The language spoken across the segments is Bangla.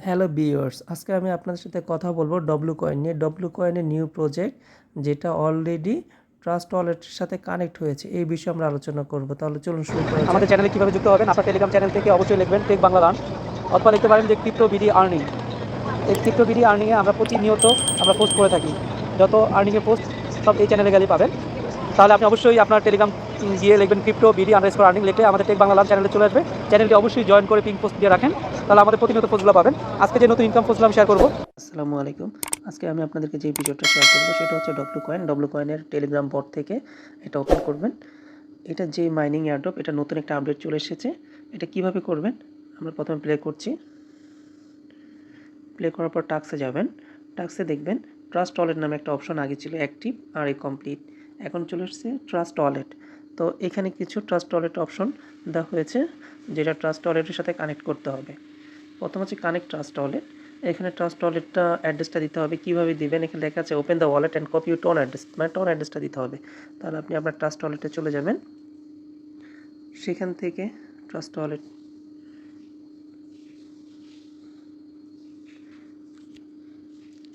হ্যালো ভিউয়ার্স, আজকে আমি আপনাদের সাথে কথা বলবো ডব্লু কয়েন নিয়ে। ডব্লু কয়েনের নিউ প্রজেক্ট, যেটা অলরেডি ট্রাস্ট ওয়ালেটের সাথে কানেক্ট হয়েছে, এই বিষয়ে আমরা আলোচনা করব। তাহলে চলুন শুরু করা যাক। আমাদের চ্যানেলে কীভাবে যুক্ত হবেন? আপনার টেলিগ্রাম চ্যানেল থেকে অবশ্যই লিখবেন টেক বাংলা লার্ন, অথবা লিখতে পারেন যে ক্রিপ্টো বিডি আর্নিং। এই ক্রিপ্টো বিডি আর্নিংয়ে আমরা প্রতিনিয়ত পোস্ট করে থাকি। যত আর্নিংয়ের পোস্ট সব এই চ্যানেলে গেলেই পাবেন। তাহলে আপনি অবশ্যই আপনার টেলিগ্রাম গিয়ে লিখবেন ক্রিপ্টো বিডি আন্ডারস্কোর আর্নিং, লিখলে আমাদের টেক বাংলা লার্ন চ্যানেলে চলে আসবে। চ্যানেলটি অবশ্যই জয়েন করে পিং পোস্ট দিয়ে রাখেন, তাহলে আমাদের প্রতিনিয়ত পোস্টগুলো পাবেন। আজকে যে নতুন ইনকাম পোস্টগুলো আমি শেয়ার করবো। আসসালামু আলাইকুম। আজকে আমি আপনাদেরকে যে ভিডিওটা শেয়ার করবো সেটা হচ্ছে ডব্লু কয়েন। ডব্লু কয়েনের টেলিগ্রাম বট থেকে এটা ওপেন করবেন। এটা যে মাইনিং এয়ারড্রপ, এটা নতুন একটা আপডেট চলে এসেছে। এটা কিভাবে করবেন আমরা প্রথমে প্লে করছি। প্লে করার পর টাস্কে যাবেন। টাস্কে দেখবেন ট্রাস্ট ওয়ালেট নামে একটা অপশন আগে ছিল অ্যাক্টিভ আর এই কমপ্লিট, এখন চলে এসেছে ট্রাস্ট ওয়ালেট। তো এখানে কিছু ট্রাস্ট ওয়ালেট অপশন দেওয়া হয়েছে, যেটা ট্রাস্ট ওয়ালেটের সাথে কানেক্ট করতে হবে। প্রথম হচ্ছে কানেক্ট ট্রাস্ট ওয়ালেট। এখানে ট্রাস্ট ওয়ালেটটা অ্যাড্রেসটা দিতে হবে। কীভাবে দিবেন? এখানে লেখা আছে open the wallet and copy your TON address, মানে টন অ্যাড্রেসটা দিতে হবে। তাহলে আপনি আপনার ট্রাস্ট ওয়ালেটে চলে যাবেন। সেখান থেকে ট্রাস্ট ওয়ালেট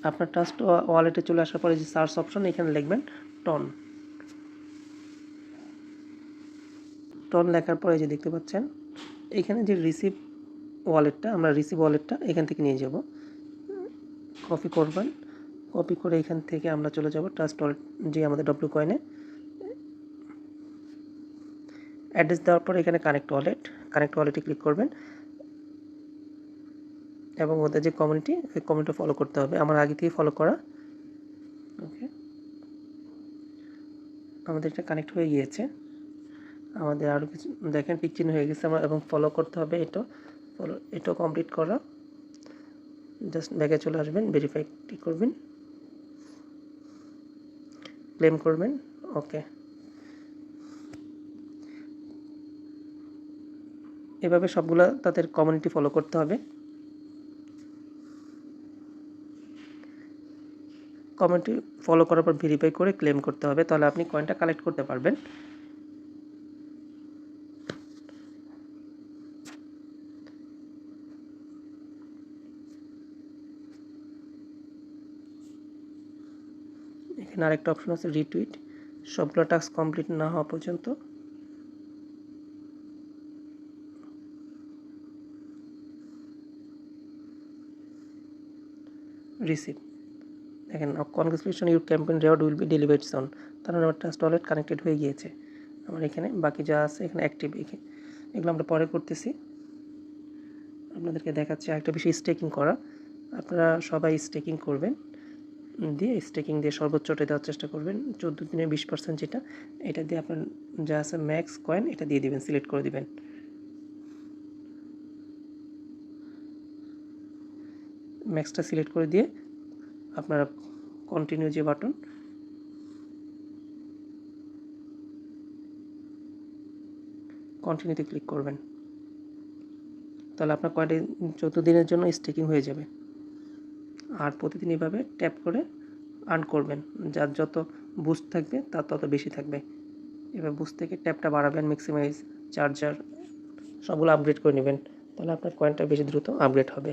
আপনার ট্রাস্ট ওয়ালেটে চলে আসার পরে যে সার্চ অপশন, এখানে লিখবেন টন। টন লেখার পরে যে দেখতে পাচ্ছেন এখানে যে রিসিভ ওয়ালেটটা, আমরা রিসিভ ওয়ালেটটা এখান থেকে নিয়ে যাব। কপি করবেন, কপি করে এখান থেকে আমরা চলে যাব ট্রাস্ট ওয়ালেট, যে আমাদের ডব্লু কয়েনে অ্যাড্রেস দেওয়ার পর এখানে কানেক্ট ওয়ালেটে ক্লিক করবেন এবং ওদের যে কমিউনিটি, ওই কমিউনিটি ফলো করতে হবে। আমার আগে থেকে ফলো করা। ওকে, আমাদের এটা কানেক্ট হয়ে গিয়েছে। আমাদের আরও কিছু দেখেন টিক চিহ্ন হয়ে গেছে আমার, এবং ফলো করতে হবে। এটাও কমপ্লিট করা। জাস্ট ব্যাগে চলে আসবেন, ভেরিফাই ক্লিক করবেন, ক্লেম করবেন। ওকে, এভাবে সবগুলা তাদের কমিউনিটি ফলো করতে হবে। কমিউনিটি ফলো করার পর ভেরিফাই করে ক্লেম করতে হবে, তাহলে আপনি কয়েনটা কালেক্ট করতে পারবেন। এখানে আরেকটা অপশন আছে রিটুইট, সবগুলো টাস্ক কমপ্লিট না হওয়া পর্যন্ত। রিসিভ, দেখেন congratulation, your campaign reward will be delivered soon. তাহলে আমার ট্রাস্ট ওয়ালেট কানেক্টেড হয়ে গিয়েছে। আমার এখানে বাকি যা আছে এখানে অ্যাক্টিভ, এগুলো আমরা পরে করতেছি। আপনাদেরকে দেখাচ্ছি আরেকটা বিষয়, স্টেকিং করা। আপনারা সবাই স্টেকিং করবেন, স্টেকিং দিয়ে সর্বোচ্চটা দেওয়ার চেষ্টা করবেন। 14 দিনে 20%, যেটা এটা দিয়ে আপনার যা আছে ম্যাক্স কয়েন, এটা দিয়ে দিবেন, সিলেক্ট করে দিবেন। ম্যাক্সটা সিলেক্ট করে দিয়ে আপনারা কন্টিনিউ যে বাটন, কন্টিনিউতে ক্লিক করবেন। তাহলে আপনার কয়েনটি 14 দিনের জন্য স্টেকিং হয়ে যাবে। আর প্রতিদিন এভাবে ট্যাপ করে আর্ন করবেন। যার যত বুস্ট থাকবে তার তত বেশি থাকবে। এবার বুস্ট থেকে ট্যাপটা বাড়াবেন, ম্যাক্সিমাইজ, চার্জার সবগুলো আপগ্রেড করে নেবেন, তাহলে আপনার কয়েনটা বেশি দ্রুত আপগ্রেড হবে।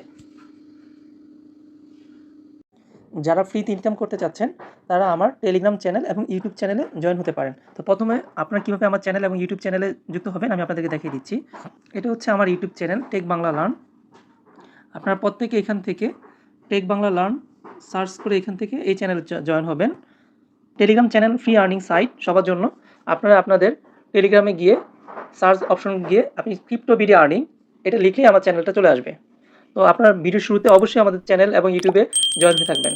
যারা ফ্রিতে ইনকাম করতে চাচ্ছেন তারা আমার টেলিগ্রাম চ্যানেল এবং ইউটিউব চ্যানেলে জয়েন হতে পারেন। তো প্রথমে আপনারা কীভাবে আমার চ্যানেল এবং ইউটিউব চ্যানেলে যুক্ত হবেন আমি আপনাদেরকে দেখিয়ে দিচ্ছি। এটা হচ্ছে আমার YouTube channel tech Bangla learn. আপনারা প্রত্যেকে এখান থেকে টেক বাংলা লার্ন সার্চ করে এখান থেকে এই চ্যানেলে জয়েন হবেন। Telegram channel free earning site সবার জন্য। আপনারা আপনাদের টেলিগ্রামে গিয়ে সার্চ অপশন গিয়ে আপনি ক্রিপ্টো বিডি আর্নিং এটা লিখলেই আমার চ্যানেলটা চলে আসবে। তো আপনার ভিডিওর শুরুতে অবশ্যই আমাদের চ্যানেল এবং ইউটিউবে জয়েন হয়ে থাকবেন।